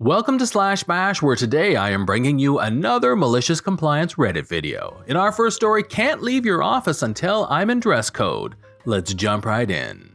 Welcome to Slash Bash, where today I am bringing you another malicious compliance Reddit video. In our first story, can't leave your office until I'm in dress code. Let's jump right in.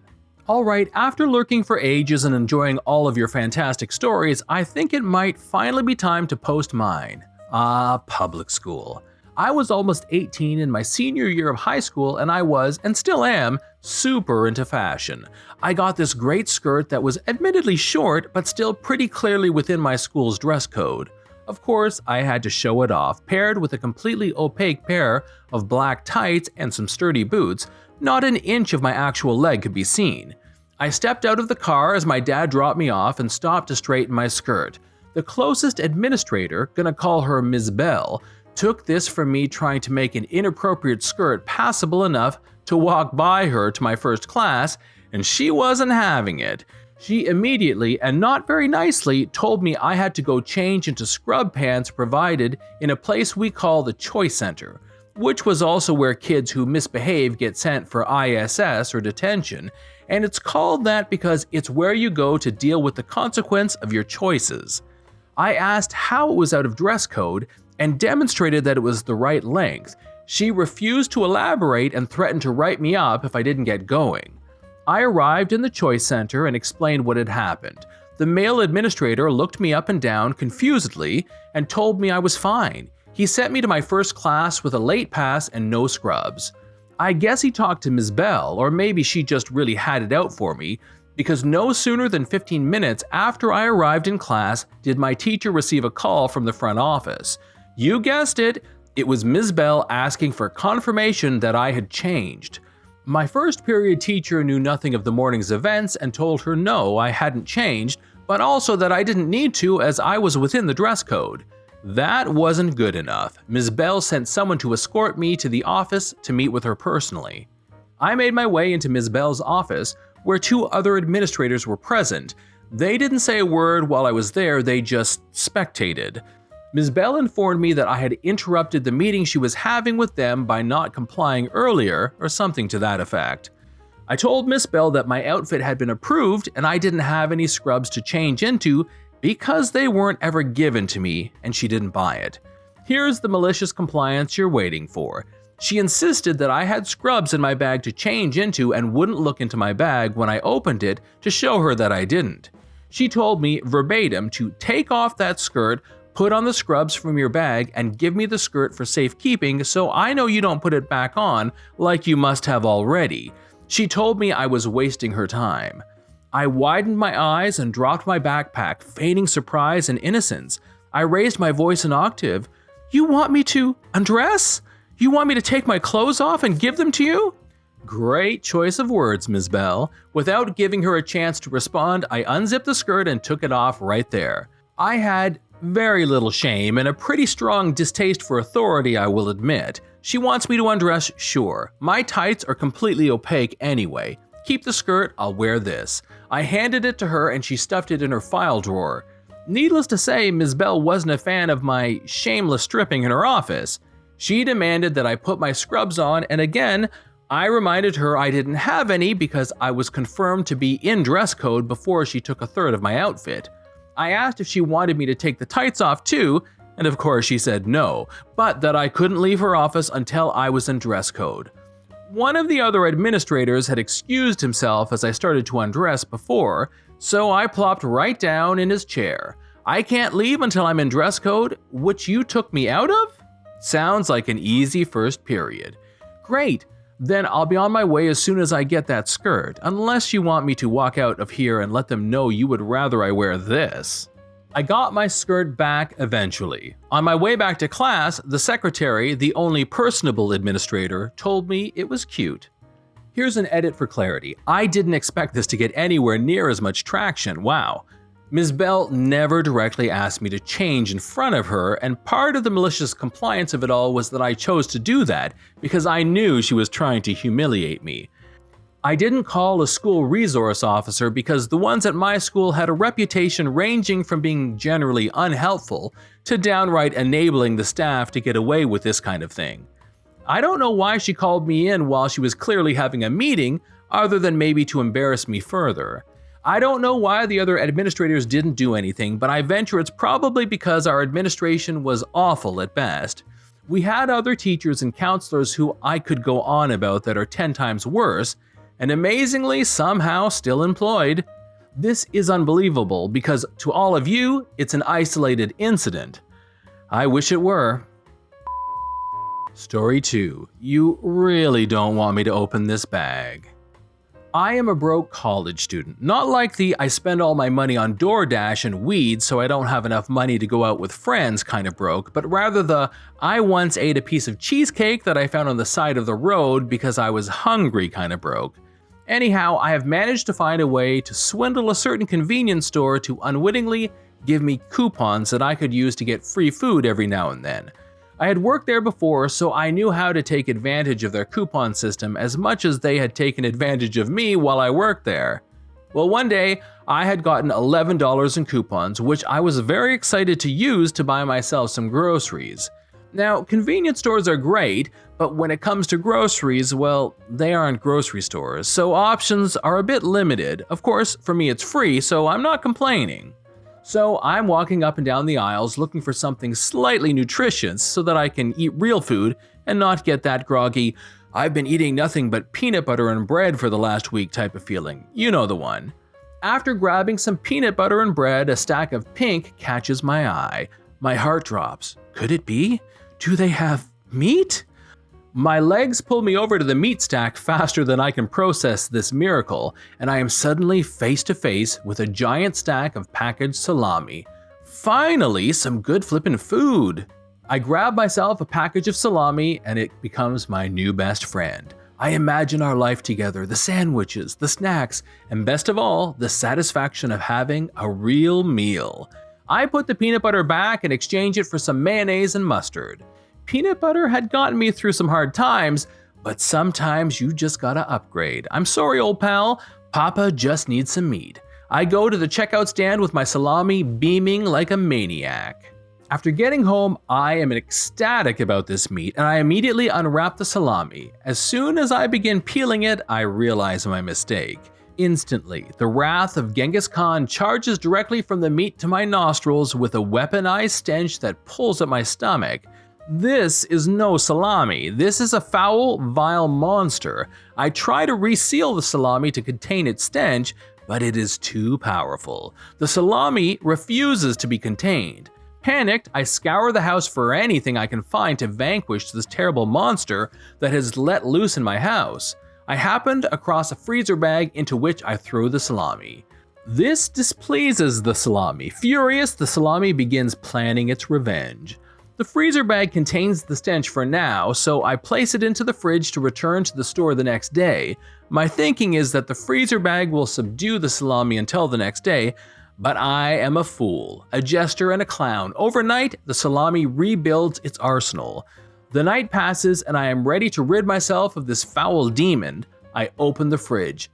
Alright, after lurking for ages and enjoying all of your fantastic stories, I think it might finally be time to post mine. Public school. I was almost 18 in my senior year of high school and I was, and still am, super into fashion. I got this great skirt that was admittedly short but still pretty clearly within my school's dress code. Of course, I had to show it off, paired with a completely opaque pair of black tights and some sturdy boots. Not an inch of my actual leg could be seen. I stepped out of the car as my dad dropped me off and stopped to straighten my skirt. The closest administrator, gonna call her Ms. Bell, took this from me trying to make an inappropriate skirt passable enough to walk by her to my first class, and she wasn't having it. She immediately, and not very nicely, told me I had to go change into scrub pants provided in a place we call the Choice Center, which was also where kids who misbehave get sent for ISS or detention, and it's called that because it's where you go to deal with the consequence of your choices. I asked how it was out of dress code and demonstrated that it was the right length. She refused to elaborate and threatened to write me up if I didn't get going. I arrived in the Choice Center and explained what had happened. The male administrator looked me up and down confusedly and told me I was fine. He sent me to my first class with a late pass and no scrubs. I guess he talked to Ms. Bell, or maybe she just really had it out for me, because no sooner than 15 minutes after I arrived in class did my teacher receive a call from the front office. You guessed it, it was Ms. Bell asking for confirmation that I had changed. My first period teacher knew nothing of the morning's events and told her no, I hadn't changed, but also that I didn't need to as I was within the dress code. That wasn't good enough. Ms. Bell sent someone to escort me to the office to meet with her personally. I made my way into Ms. Bell's office, where two other administrators were present. They didn't say a word while I was there, they just spectated. Ms. Bell informed me that I had interrupted the meeting she was having with them by not complying earlier, or something to that effect. I told Ms. Bell that my outfit had been approved and I didn't have any scrubs to change into because they weren't ever given to me, and she didn't buy it. Here's the malicious compliance you're waiting for. She insisted that I had scrubs in my bag to change into and wouldn't look into my bag when I opened it to show her that I didn't. She told me verbatim to take off that skirt, put on the scrubs from your bag, and give me the skirt for safekeeping so I know you don't put it back on like you must have already. She told me I was wasting her time. I widened my eyes and dropped my backpack, feigning surprise and innocence. I raised my voice an octave. You want me to undress? You want me to take my clothes off and give them to you? Great choice of words, Ms. Bell. Without giving her a chance to respond, I unzipped the skirt and took it off right there. I had very little shame and a pretty strong distaste for authority, I will admit. She wants me to undress, sure. My tights are completely opaque anyway. Keep the skirt, I'll wear this. I handed it to her and she stuffed it in her file drawer. Needless to say, Ms. Bell wasn't a fan of my shameless stripping in her office. She demanded that I put my scrubs on, and again, I reminded her I didn't have any because I was confirmed to be in dress code before she took a third of my outfit. I asked if she wanted me to take the tights off too, and of course she said no, but that I couldn't leave her office until I was in dress code. One of the other administrators had excused himself as I started to undress before, so I plopped right down in his chair. I can't leave until I'm in dress code, which you took me out of? Sounds like an easy first period. Great, then I'll be on my way as soon as I get that skirt, unless you want me to walk out of here and let them know you would rather I wear this. I got my skirt back eventually. On my way back to class, the secretary, the only personable administrator, told me it was cute. Here's an edit for clarity. I didn't expect this to get anywhere near as much traction, wow. Ms. Bell never directly asked me to change in front of her, and part of the malicious compliance of it all was that I chose to do that because I knew she was trying to humiliate me. I didn't call a school resource officer because the ones at my school had a reputation ranging from being generally unhelpful to downright enabling the staff to get away with this kind of thing. I don't know why she called me in while she was clearly having a meeting, other than maybe to embarrass me further. I don't know why the other administrators didn't do anything, but I venture it's probably because our administration was awful at best. We had other teachers and counselors who I could go on about that are 10 times worse, and amazingly somehow still employed. This is unbelievable because to all of you, it's an isolated incident. I wish it were. Story 2. You really don't want me to open this bag. I am a broke college student, not like the I spend all my money on DoorDash and weed so I don't have enough money to go out with friends kind of broke, but rather the I once ate a piece of cheesecake that I found on the side of the road because I was hungry kind of broke. Anyhow, I have managed to find a way to swindle a certain convenience store to unwittingly give me coupons that I could use to get free food every now and then. I had worked there before, so I knew how to take advantage of their coupon system as much as they had taken advantage of me while I worked there. Well, one day, I had gotten $11 in coupons, which I was very excited to use to buy myself some groceries. Now, convenience stores are great, but when it comes to groceries, well, they aren't grocery stores, so options are a bit limited. Of course, for me it's free, so I'm not complaining. So I'm walking up and down the aisles looking for something slightly nutritious so that I can eat real food and not get that groggy, I've been eating nothing but peanut butter and bread for the last week type of feeling. You know the one. After grabbing some peanut butter and bread, a stack of pink catches my eye. My heart drops. Could it be? Do they have meat? My legs pull me over to the meat stack faster than I can process this miracle, and I am suddenly face to face with a giant stack of packaged salami. Finally, some good flippin' food. I grab myself a package of salami and it becomes my new best friend. I imagine our life together, the sandwiches, the snacks, and best of all, the satisfaction of having a real meal. I put the peanut butter back and exchange it for some mayonnaise and mustard. Peanut butter had gotten me through some hard times, but sometimes you just gotta upgrade. I'm sorry, old pal. Papa just needs some meat. I go to the checkout stand with my salami beaming like a maniac. After getting home, I am ecstatic about this meat, and I immediately unwrap the salami. As soon as I begin peeling it, I realize my mistake. Instantly, the wrath of Genghis Khan charges directly from the meat to my nostrils with a weaponized stench that pulls at my stomach. This is no salami. This is a foul, vile monster. I try to reseal the salami to contain its stench, but it is too powerful. The salami refuses to be contained. Panicked, I scour the house for anything I can find to vanquish this terrible monster that has let loose in my house. I happened across a freezer bag into which I throw the salami. This displeases the salami. Furious, the salami begins planning its revenge. The freezer bag contains the stench for now, so I place it into the fridge to return to the store the next day. My thinking is that the freezer bag will subdue the salami until the next day, but I am a fool, a jester and a clown. Overnight, the salami rebuilds its arsenal. The night passes and I am ready to rid myself of this foul demon. I open the fridge.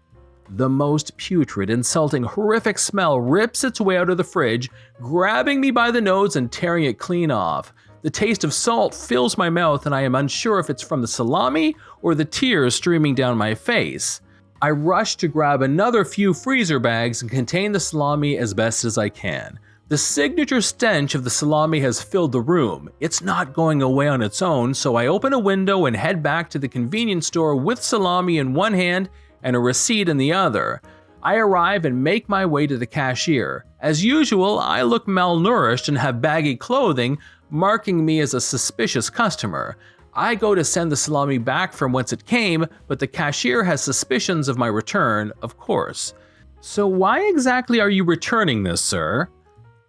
The most putrid, insulting, horrific smell rips its way out of the fridge, grabbing me by the nose and tearing it clean off. The taste of salt fills my mouth and I am unsure if it's from the salami or the tears streaming down my face. I rush to grab another few freezer bags and contain the salami as best as I can. The signature stench of the salami has filled the room. It's not going away on its own, so I open a window and head back to the convenience store with salami in one hand and a receipt in the other. I arrive and make my way to the cashier. As usual, I look malnourished and have baggy clothing, marking me as a suspicious customer. I go to send the salami back from whence it came, but the cashier has suspicions of my return, of course. So why exactly are you returning this, sir?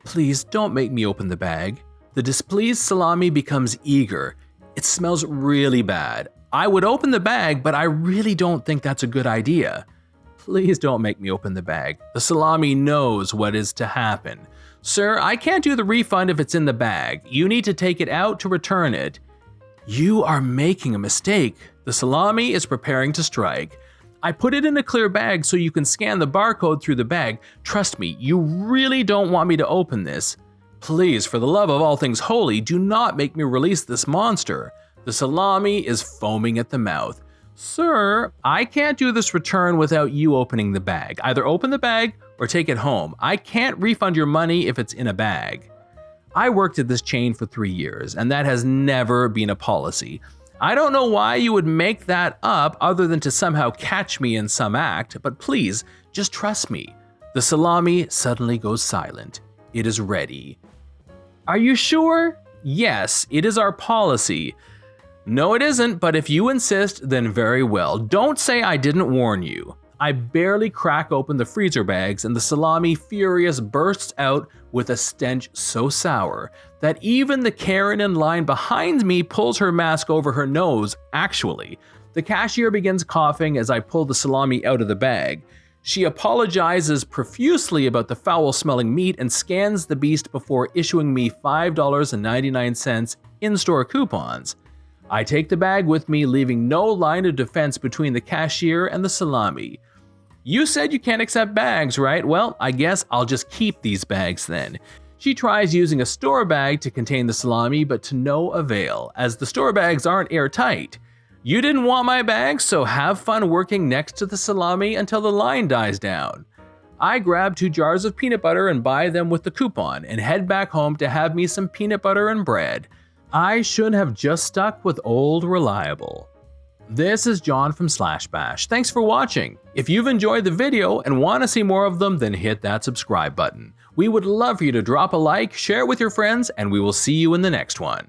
Please don't make me open the bag. The displeased salami becomes eager. It smells really bad. I would open the bag, but I really don't think that's a good idea. Please don't make me open the bag. The salami knows what is to happen. Sir, I can't do the refund if it's in the bag. You need to take it out to return it. You are making a mistake. The salami is preparing to strike. I put it in a clear bag so you can scan the barcode through the bag. Trust me, you really don't want me to open this. Please, for the love of all things holy, do not make me release this monster. The salami is foaming at the mouth. Sir, I can't do this return without you opening the bag. Either open the bag or take it home. I can't refund your money if it's in a bag. I worked at this chain for 3 years, and that has never been a policy. I don't know why you would make that up other than to somehow catch me in some act, but please, just trust me. The salami suddenly goes silent. It is ready. Are you sure? Yes, it is our policy. No, it isn't, but if you insist, then very well. Don't say I didn't warn you. I barely crack open the freezer bags and the salami, furious, bursts out with a stench so sour that even the Karen in line behind me pulls her mask over her nose. Actually, the cashier begins coughing as I pull the salami out of the bag. She apologizes profusely about the foul-smelling meat and scans the beast before issuing me $5.99 in-store coupons. I take the bag with me, leaving no line of defense between the cashier and the salami. You said you can't accept bags, right? Well, I guess I'll just keep these bags then. She tries using a store bag to contain the salami, but to no avail, as the store bags aren't airtight. You didn't want my bags, so have fun working next to the salami until the line dies down. I grab 2 jars of peanut butter and buy them with the coupon and head back home to have me some peanut butter and bread. I should have just stuck with old reliable. This is John from /bash. Thanks for watching. If you've enjoyed the video and want to see more of them, then hit that subscribe button. We would love for you to drop a like, share it with your friends, and we will see you in the next one.